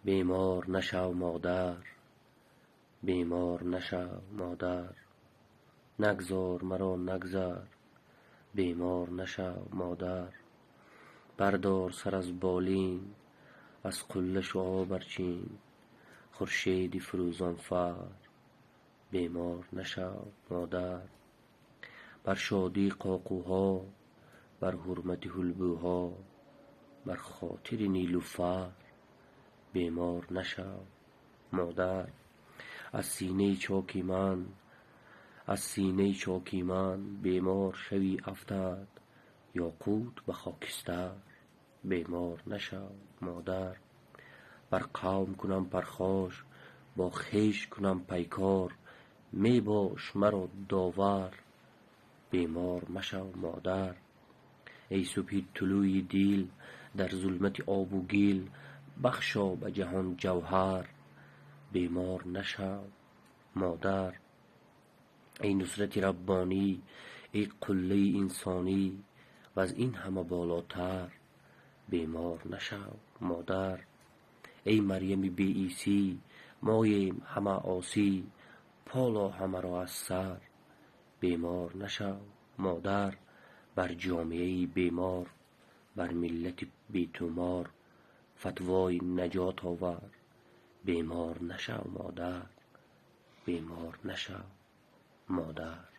بیمار نشو مادر، بیمار نشو مادر، نگذار مرا نگذر، بیمار نشو مادر. بردار سر از بالین، از قله شعاع برچین، خورشیدی فروزان فر، بیمار نشو مادر. بر شادی قاقوها، بر حرمت حلبوها، بر خاطر نیلوفر، بیمار نشو مادر. از سینه چاکی من بیمار شوی افتد، یاقوت به خاکستر، بیمار نشو مادر. بر قوم کنم پرخاش، با خویش کنم پیکار، می باش مرا داور، بیمار مشو مادر. ای صبح طلوع دیل، در ظلمت آب و گیل، بخشا به جهان جوهر، بیمار نشو مادر. ای نصرت ربانی، ای قله انسانی، و از این همه بالاتر، بیمار نشو مادر. ای مریم بی عیسی، ماییم همه عاصی، پالا همه را از سر، بیمار نشو مادر. بر جامعه بیمار، بر ملت بی تومار، فتوای نجات آور، بیمار نشو مادر، بیمار نشو مادر.